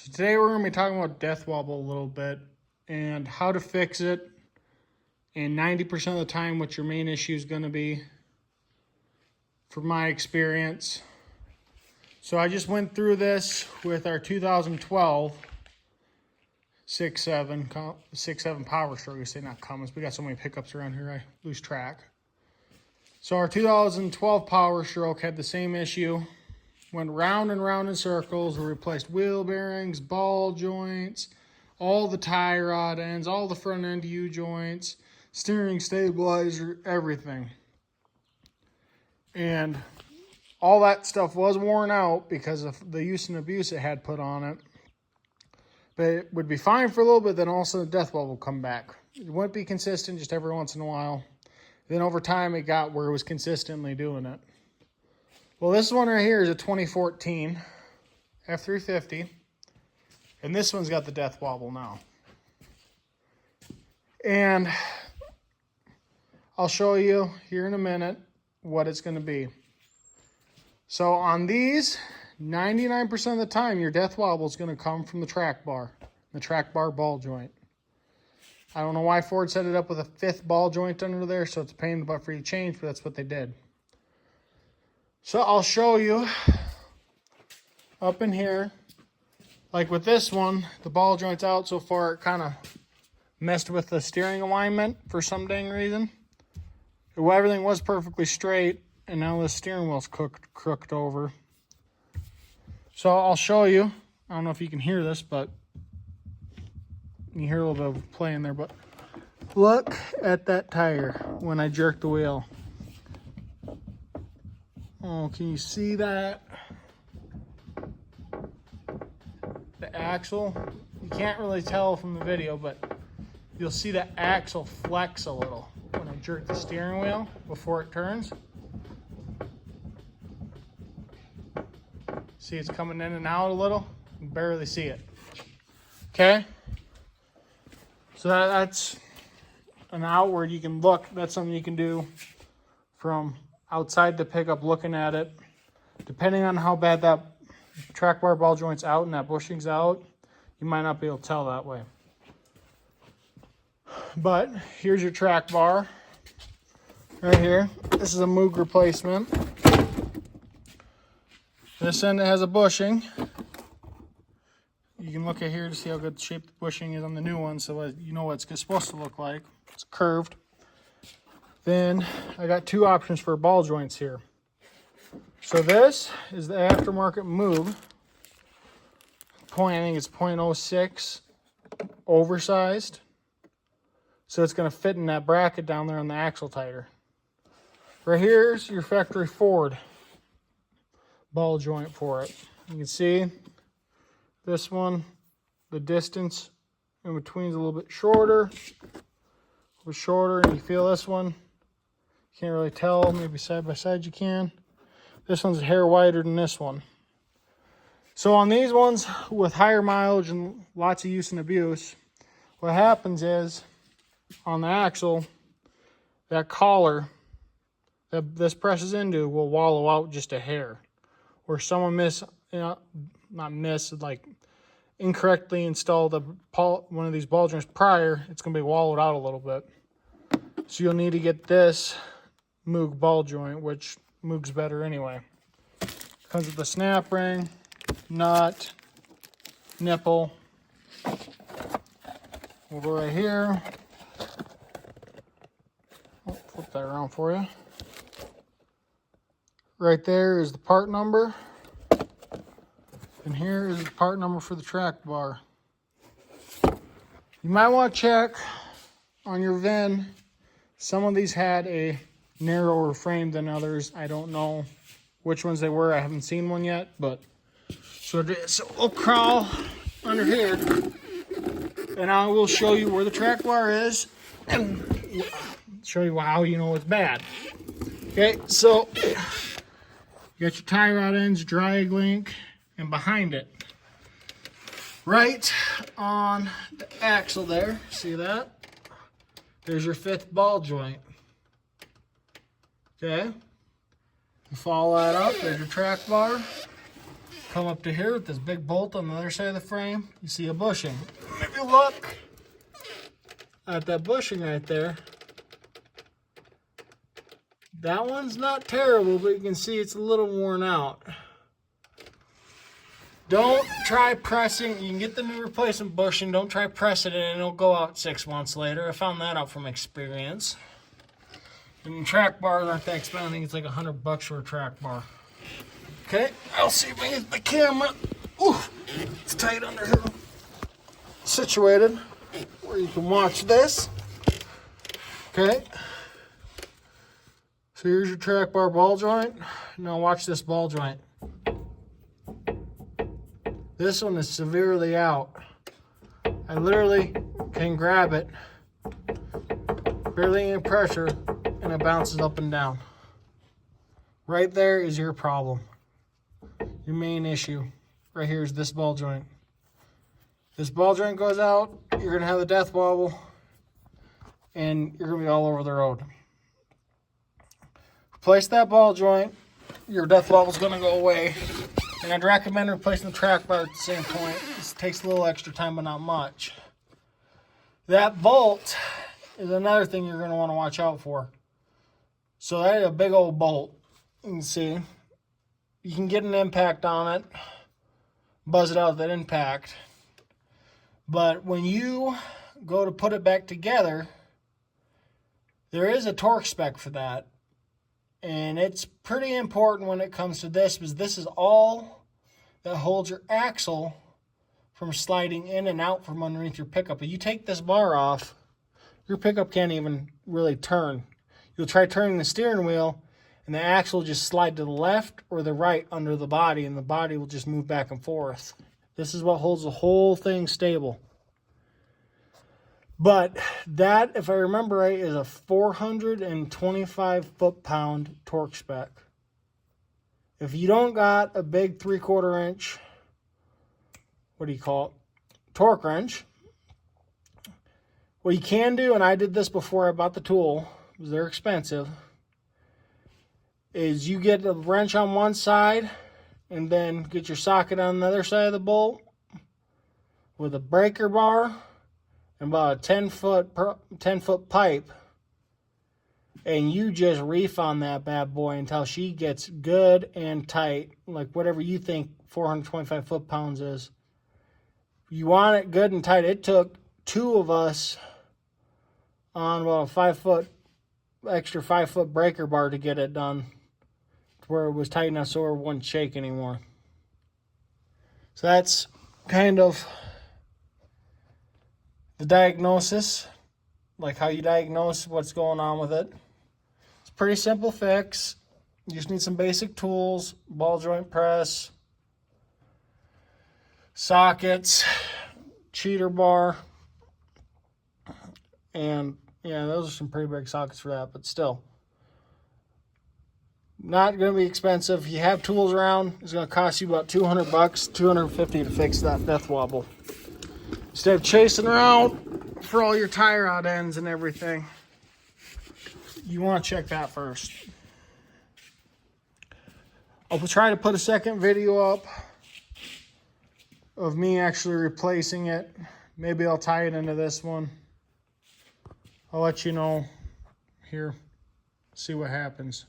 So today we're going to be talking about death wobble a little bit and how to fix it, and 90% of the time what your main issue is going to be, from my experience. So I just went through this with our 2012 6.7 Power Stroke. I say not Cummins. We got so many pickups around here I lose track. So our 2012 Power Stroke had the same issue. Went round and round in circles. We replaced wheel bearings, ball joints, all the tie rod ends, all the front end U joints, steering stabilizer, everything. And all that stuff was worn out because of the use and abuse it had put on it. But it would be fine for a little bit, then also the death wobble would come back. It wouldn't be consistent, just every once in a while. Then over time it got where it was consistently doing it. Well, this one right here is a 2014 F350. And this one's got the death wobble now. And I'll show you here in a minute what it's going to be. So on these, 99% of the time, your death wobble is going to come from the track bar ball joint. I don't know why Ford set it up with a 5th ball joint under there, so it's a pain in the butt for you to change, but that's what they did. So I'll show you up in here, like with this one, the ball joint's out so far, it kind of messed with the steering alignment for some dang reason. Well, everything was perfectly straight, and now the steering wheel's crooked over. So I'll show you. I don't know if you can hear this, but you hear a little bit of play in there, but look at that tire when I jerk the wheel. Oh, can you see that? The axle, you can't really tell from the video, but you'll see the axle flex a little when I jerk the steering wheel before it turns. See, it's coming in and out a little. You can barely see it. Okay? So that's an outward. You can look. That's something you can do from outside the pickup looking at it. Depending on how bad that track bar ball joint's out and that bushing's out, you might not be able to tell that way. But here's your track bar right here. This is a Moog replacement. This end has a bushing. You can look at here to see how good shape the bushing is on the new one, so you know what it's supposed to look like. It's curved. Then I got 2 options for ball joints here. So this is the aftermarket Moog. I think it's 0.06 oversized. So it's going to fit in that bracket down there on the axle titer. Right here's your factory Ford ball joint for it. You can see this one, the distance in between is a little bit shorter. And you feel this one. Can't really tell, maybe side by side you can. This one's a hair wider than this one. So on these ones with higher mileage and lots of use and abuse, what happens is on the axle, that collar that this presses into will wallow out just a hair. Or someone incorrectly installed one of these ball joints prior, it's going to be wallowed out a little bit. So you'll need to get this Moog ball joint, which Moog's better anyway. Comes with the snap ring, nut, nipple. We'll go right here. I'll flip that around for you. Right there is the part number. And here is the part number for the track bar. You might want to check on your VIN. Some of these had a narrower frame than others. I don't know which ones they were. I haven't seen one yet, but so we'll crawl under here and I will show you where the track bar is and show you how you know it's bad. Okay, so you got your tie rod ends, drag link, and behind it, right on the axle there, see that? There's your 5th ball joint. Okay, you follow that up, there's your track bar. come up to here with this big bolt on the other side of the frame. You see a bushing. If you look at that bushing right there, that one's not terrible, but you can see it's a little worn out. Don't try pressing. You can get the new replacement bushing. Don't try pressing it and it'll go out 6 months later. I found that out from experience. And track bars aren't that expensive. I think it's like $100 for a track bar. Okay, I'll see if I can get the camera. Ooh, it's tight under here. Situated where you can watch this. Okay. So here's your track bar ball joint. Now watch this ball joint. This one is severely out. I literally can grab it, barely any pressure, and it bounces up and down. Right there is your problem. Your main issue. Right here is this ball joint. This ball joint goes out, you're gonna have the death wobble, and you're gonna be all over the road. Replace that ball joint, your death wobble's gonna go away. And I'd recommend replacing the track bar at the same point. This takes a little extra time, but not much. That bolt is another thing you're going to want to watch out for. So that is a big old bolt. You can see. You can get an impact on it. Buzz it out with that impact. But when you go to put it back together, there is a torque spec for that. And it's pretty important when it comes to this, because this is all that holds your axle from sliding in and out from underneath your pickup. If you take this bar off, your pickup can't even really turn. You'll try turning the steering wheel, and the axle will just slide to the left or the right under the body, and the body will just move back and forth. This is what holds the whole thing stable. But that, if I remember right, is a 425 foot-pound torque spec. If you don't got a big 3/4 inch, what do you call it, torque wrench, what you can do, and I did this before I bought the tool, because they're expensive, is you get a wrench on one side and then get your socket on the other side of the bolt with a breaker bar and about a 10 foot pipe, and you just reef on that bad boy until she gets good and tight, like whatever you think 425 foot-pounds is. You want it good and tight. It took 2 of us on about a extra 5 foot breaker bar to get it done to where it was tight enough so it wouldn't shake anymore. So that's kind of the diagnosis, like how you diagnose what's going on with it. It's a pretty simple fix. You just need some basic tools, ball joint press, sockets, cheater bar, and yeah, those are some pretty big sockets for that, but still. Not going to be expensive. If you have tools around, it's going to cost you about $200, $250 to fix that death wobble. Instead of chasing around for all your tire out ends and everything, you want to check that first. I'll try to put a second video up of me actually replacing it. Maybe I'll tie it into this one. I'll let you know here, see what happens.